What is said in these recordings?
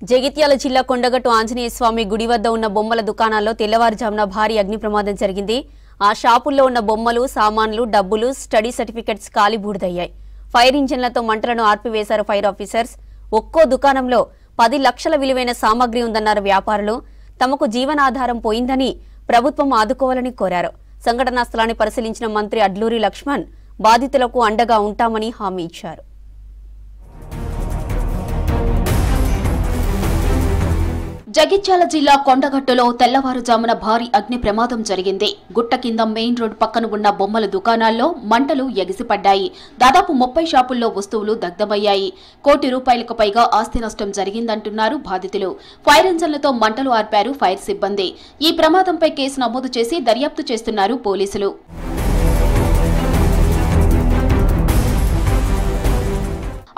జగిత్యాల జిల్లా కొండగట్టు ఆంజనేయ స్వామి గుడి వద్ద ఉన్న బొమ్మల దుకాణాల్లో తెల్లవారుజామున భారీ అగ్ని ప్రమాదం జరిగింది. ఆ షాపుల్లో ఉన్న బొమ్మలు, సామాన్లు, డబ్బులు, స్టడీ సర్టిఫికెట్స్ కాలిబూడిదయ్యాయి. ఫైర్ ఇంజిన్లతో మంటలను ఆర్పివేశారు ఫైర్ ఆఫీసర్స్. ఒక్కో దుకాణంలో 10 లక్షల విలువైన సామాగ్రి ఉందన్నారు వ్యాపారులు. తమకు జీవనాధారం పోయిందని ప్రభుత్వం ఆదుకోవాలని కోరారు. సంఘటనా స్థలాన్ని పరిశీలించిన మంత్రి అడ్లూరి లక్ష్మణ్ బాధితులకు అండగా ఉంటామని హామీ ఇచ్చారు. జగిత్యాల జిల్లా కొండగట్టులో తెల్లవారుజామున భారీ అగ్ని ప్రమాదం జరిగింది. గుట్ట కింద మెయిన్ రోడ్ పక్కన ఉన్న బొమ్మల దుకాణాల్లో మంటలు ఎగిసిపడ్డాయి. దాదాపు 30 షాపుల్లో వస్తువులు దగ్ధమయ్యాయి. ₹1 కోట్లకు పైగా ఆస్తి నష్టం జరిగిందంటున్నారు బాధితులు. ఫైర్ ఇంజన్లతో మంటలు ఆర్పారు ఫైర్ సిబ్బంది. ఈ ప్రమాదంపై కేసు నమోదు చేసి దర్యాప్తు చేస్తున్నారు పోలీసులు.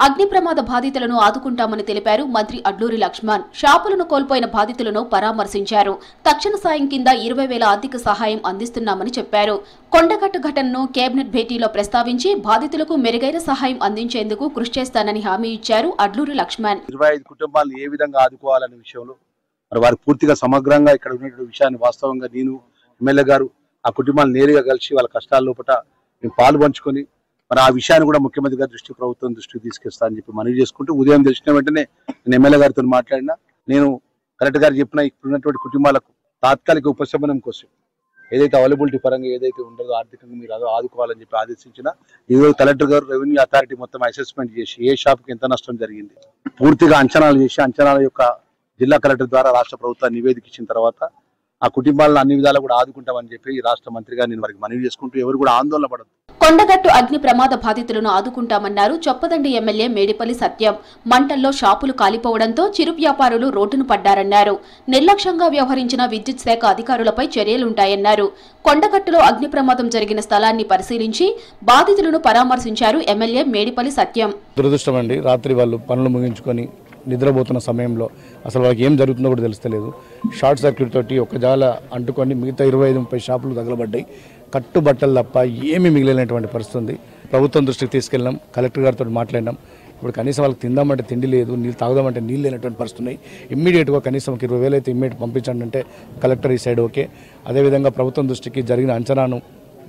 అగ్ని ప్రమాద బాధితులను ఆదుకుంటామని తెలిపారు మంత్రి అడ్లూరి లక్ష్మణ్. షాపులను కోల్పోయిన బాధితులను పరామర్శించారు. తక్షణ సాయం కింద 20,000 ఆర్థిక సహాయం అందిస్తున్నామని చెప్పారు. కొండగట్టు ఘటనను కేబినెట్ భేటీలో ప్రస్తావించి బాధితులకు మెరుగైన సహాయం అందించేందుకు కృషి చేస్తానని హామీ ఇచ్చారు అడ్లూరి లక్ష్మణ్. 25 కుటుంబాలను ఏ విధంగా ఆదుకోవాలనే విషయంలో మరి వారు పూర్తిగా సమగ్రంగా ఇక్కడ ఉన్నటువంటి విషయాన్ని వాస్తవంగా నేను ఎమ్మెల్యే గారు ఆ కుటుంబాలను నేరుగా కలిసి వాళ్ళ కష్టాల లోపల మేము పాలు పంచుకొని మరి ఆ విషయాన్ని కూడా ముఖ్యమంత్రి గారి ప్రభుత్వం దృష్టికి తీసుకొస్తా అని చెప్పి మనవి చేసుకుంటూ ఉదయం తెలిసిన వెంటనే నేను ఎమ్మెల్యే గారితో మాట్లాడినా నేను కలెక్టర్ గారు చెప్పిన ఇప్పుడున్నటువంటి కుటుంబాలకు తాత్కాలిక ఉపశమనం కోసం ఏదైతే అవైలబిలిటీ పరంగా ఏదైతే ఉండదో ఆర్థికంగా మీరు ఆదుకోవాలని చెప్పి ఆదేశించిన ఈరోజు కలెక్టర్ గారు రెవెన్యూ అథారిటీ మొత్తం అసెస్మెంట్ చేసి ఏ షాప్కి ఎంత నష్టం జరిగింది పూర్తిగా అంచనాలు చేసి అంచనాల యొక్క జిల్లా కలెక్టర్ ద్వారా రాష్ట్ర ప్రభుత్వాన్ని నివేదిక ఇచ్చిన తర్వాత ఆ కుటుంబాలను అన్ని విధాలు కూడా ఆదుకుంటామని చెప్పి రాష్ట్ర మంత్రిగా నేను వారికి మనవి చేసుకుంటూ ఎవరు కూడా ఆందోళన పడదు. కొండగట్టు అగ్ని ప్రమాద బాధితులను ఆదుకుంటామన్నారు చొప్పదండి ఎమ్మెల్యే మేడిపల్లి సత్యం. మంటల్లో షాపులు కాలిపోవడంతో చిరు వ్యాపారులు రోడ్డును పడ్డారన్నారు. నిర్లక్ష్యంగా వ్యవహరించిన విద్యుత్ శాఖ అధికారులపై చర్యలుంటాయన్నారు. కొండగట్టులో అగ్ని ప్రమాదం జరిగిన స్థలాన్ని పరిశీలించి బాధితులను పరామర్శించారు ఎమ్మెల్యే మేడిపల్లి సత్యం. దురదృష్టమండి, రాత్రి వాళ్ళు పనులు ముగించుకొని నిద్రపోతున్న సమయంలో అసలు వాళ్ళకి ఏం జరుగుతుందో కూడా తెలుస్తలేదు. షార్ట్ సర్క్యూట్ తోటి ఒక జాల అంటుకొని మిగతా 25-30 షాపులు తగలబడ్డాయి. కట్టుబట్టలు తప్ప ఏమీ మిగిలినటువంటి పరిస్థితి. ప్రభుత్వం దృష్టికి తీసుకెళ్ళినాం, కలెక్టర్ గారితో మాట్లాడినాం. ఇప్పుడు కనీసం వాళ్ళకి తిందామంటే తిండి లేదు, నీళ్ళు తాగుదామంటే నీళ్ళు లేనటువంటి పరిస్థితి ఉన్నాయి. ఇమ్మీడియట్గా కనీసం 20,000 అయితే ఇమ్మీడియట్ పంపించండి అంటే కలెక్టర్ ఈ సైడ్ ఓకే. అదేవిధంగా ప్రభుత్వం దృష్టికి జరిగిన అంచనాను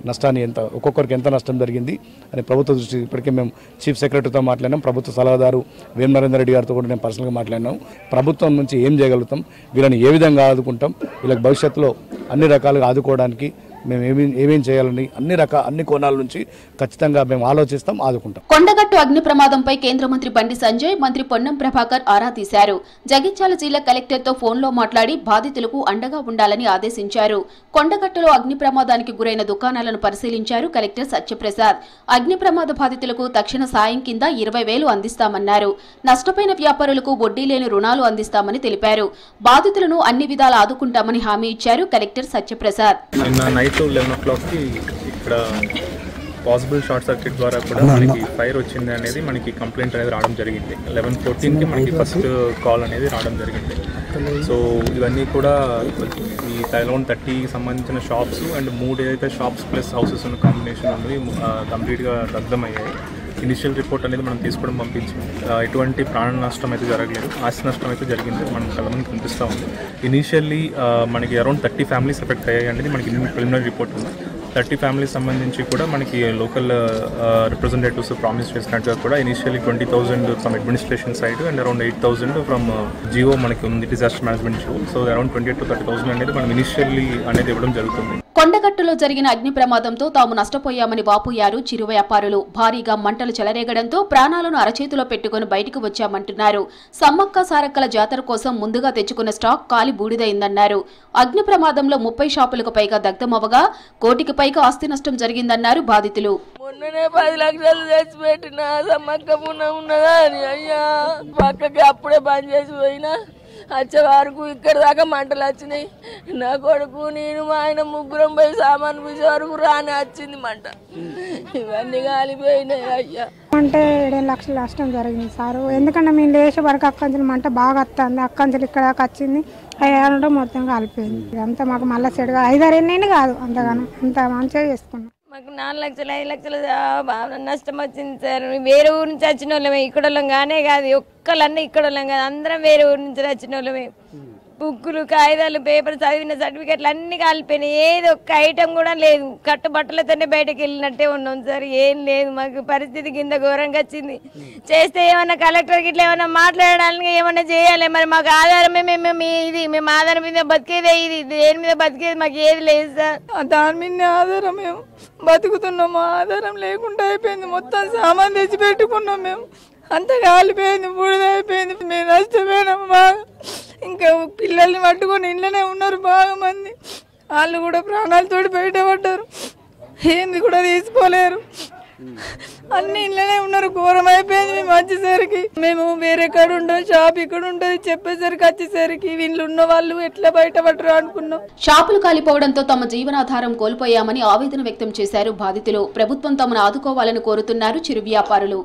నష్టాన్ని ఒక్కొక్కరికి ఎంత నష్టం జరిగింది అని ప్రభుత్వ దృష్టి ఇప్పటికే మేము చీఫ్ సెక్రటరీతో మాట్లాడినాం. ప్రభుత్వ సలహాదారు వేం నరేందర్ రెడ్డి గారితో కూడా నేను పర్సనల్గా మాట్లాడినాం. ప్రభుత్వం నుంచి ఏం చేయగలుగుతాం, వీళ్ళని ఏ విధంగా ఆదుకుంటాం, వీళ్ళకి భవిష్యత్తులో అన్ని రకాలుగా ఆదుకోవడానికి మేము ఏమేం చేయాలని అన్ని కోణాల నుంచి ఖచ్చితంగా మేము ఆలోచిస్తాం, ఆదుకుంటాం. కొండగట్టు అగ్ని ప్రమాదంపై కేంద్ర మంత్రి బండి సంజయ్, మంత్రి పొన్నం ప్రభాకర్ ఆరా తీశారు. జగిత్యాల జిల్లా కలెక్టర్తో ఫోన్లో మాట్లాడి బాధితులకు అండగా ఉండాలని ఆదేశించారు. కొండగట్టులో అగ్ని ప్రమాదానికి గురైన దుకాణాలను పరిశీలించారు కలెక్టర్ సత్యప్రసాద్. అగ్ని ప్రమాద బాధితులకు తక్షణ సాయం కింద 20,000 అందిస్తామన్నారు. నష్టపోయిన వ్యాపారులకు వడ్డీ లేని రుణాలు అందిస్తామని తెలిపారు. బాధితులను అన్ని విధాలా ఆదుకుంటామని హామీ ఇచ్చారు కలెక్టర్ సత్యప్రసాద్. 11 o'clockకి ఇక్కడ పాసిబుల్ షార్ట్ సర్క్యూట్ ద్వారా కూడా మనకి ఫైర్ వచ్చింది అనేది మనకి కంప్లైంట్ అనేది రావడం జరిగింది. 11:14కి మనకి ఫస్ట్ కాల్ అనేది రావడం జరిగింది. సో ఇవన్నీ కూడా ఈ అరౌండ్ 30 సంబంధించిన షాప్స్ అండ్ 3 ఏదైతే షాప్స్ ప్లస్ హౌసెస్ ఉన్న కాంబినేషన్ ఉంది కంప్లీట్గా దగ్ధమయ్యాయి. ఇనిషియల్ రిపోర్ట్ అనేది మనం తీసుకోవడం పంపించాం. ఎటువంటి ప్రాణ నష్టం అయితే జరగలేదు, ఆస్తి నష్టం అయితే జరిగింది, మనం కళ్ళమని కనిపిస్తూ ఉంది. ఇనీషియల్లీ మనకి అరౌండ్ 30 ఫ్యామిలీస్ ఎఫెక్ట్ అయ్యాయి అనేది మనకి ప్రిలిమినరీ రిపోర్ట్ ఉంది. 30 ఫ్యామిలీస్ సంబంధించి కూడా మనకి లోకల్ రిప్రజెంటేటివ్స్ ప్రామిస్ చేసినట్టుగా కూడా initially 20,000 from administration side and around 8,000 from GO మనకి ఉంది, disaster management GO. So around 20,000 to 30,000 అనేది మనం ఇనిషియల్లీ అనేది ఇవ్వడం జరుగుతుంది. కొండగట్టులో జరిగిన అగ్ని ప్రమాదంతో తాము నష్టపోయామని వాపోయారు చిరు వ్యాపారులు. భారీగా మంటలు చెలరేగడంతో ప్రాణాలను అరచేతిలో పెట్టుకుని బయటకు వచ్చామంటున్నారు. సమ్మక్క సారక్కల జాతర కోసం ముందుగా తెచ్చుకున్న స్టాక్ కాలి బూడిదైందన్నారు. అగ్ని ప్రమాదంలో 30 షాపులకు పైగా దగ్ధమవగా 1 కోటికి పైగా ఆస్తి నష్టం జరిగిందన్నారు బాధితులు. మొన్ననే 10 లక్షలు తెచ్చి పెట్టిన సమ్మక్క పుణ్యం ఉన్నదా అని అయ్యా పక్కకి అప్పుడే బంద్ చేసి పోయినా వచ్చే వరకు ఇక్కడ దాకా మంటలు వచ్చినాయి. నా కొడుకు నేను మా ఆయన ముగ్గురం పోయి సామాను పూసే వరకు రాని వచ్చింది మంట. ఇవన్నీ కాలిపోయినాయి అయ్యా. అంటే 7 లక్షల నష్టం జరిగింది సార్. ఎందుకంటే మేము లేచే వరకు అక్కంచెలు మంట బాగా వస్తుంది, అక్కంచెలు ఇక్కడ దాకా వచ్చింది, అయ్యారంటే మొత్తం కాలిపోయింది. అంతా మాకు మళ్ళీ చెడుగా 5-6 ఎన్ని కాదు, అంతగానో అంత మంచిగా చేసుకున్నాం. మాకు 4 లక్షలు 5 లక్షలు నష్టం వచ్చింది సార్. వేరే ఊరు నుంచి వచ్చిన వాళ్ళమే, ఇక్కడ వాళ్ళం కానే కాదు, ఒక్కళ్ళన్నీ ఇక్కడ వాళ్ళం కాదు, అందరం వేరే ఊరు నుంచి వచ్చిన వాళ్ళమే. బుక్కులు, కాగితాలు, పేపర్, చదివిన సర్టిఫికెట్లు అన్ని కాలిపోయినాయి. ఏది ఒక్క ఐటెం కూడా లేదు. కట్టుబట్టలతోనే బయటకు వెళ్ళినట్టే ఉన్నాం సార్. ఏం లేదు, మాకు పరిస్థితి కింద ఘోరంగా వచ్చింది. చేస్తే ఏమన్నా కలెక్టర్ గిట్లా ఏమన్నా మాట్లాడడానికి ఏమన్నా చేయాలి. మరి మాకు ఆధారమే మేము ఆధారం మీద బతికేదే, ఇది దేని మీద బతికేది మాకు ఏది లేదు సార్. దాని మీద ఆధారం మేము బతుకుతున్నాము. ఆధారం లేకుండా అయిపోయింది. మొత్తం సామాన్ తెచ్చి పెట్టుకున్నాం మేము. అంతా కాలిపోయింది, బూడిదైపోయింది. మేము నష్టపోయినాము బాగా. ఇంకా పిల్లల్ని పట్టుకొని ఇంట్లోనే ఉన్నారు బాగా మంది. వాళ్ళు కూడా ప్రాణాలతో బయటపడ్డారు. ఏంది కూడా తీసుకోలేరు. అన్ని ఇంట్లోనే ఉన్నారు. ఘోరం అయిపోయింది. మేము వచ్చేసరికి మేము వేరే కాడ ఉంటాం, షాప్ ఇక్కడ ఉంటుంది చెప్పేసరికి వచ్చేసరికి వీళ్ళు ఉన్న వాళ్ళు ఎట్లా బయటపడరు అనుకున్నాం. షాపులు కాలిపోవడంతో తమ జీవనాధారం కోల్పోయామని ఆవేదన వ్యక్తం చేశారు బాధితులు. ప్రభుత్వం తమను ఆదుకోవాలని కోరుతున్నారు చిరు వ్యాపారులు.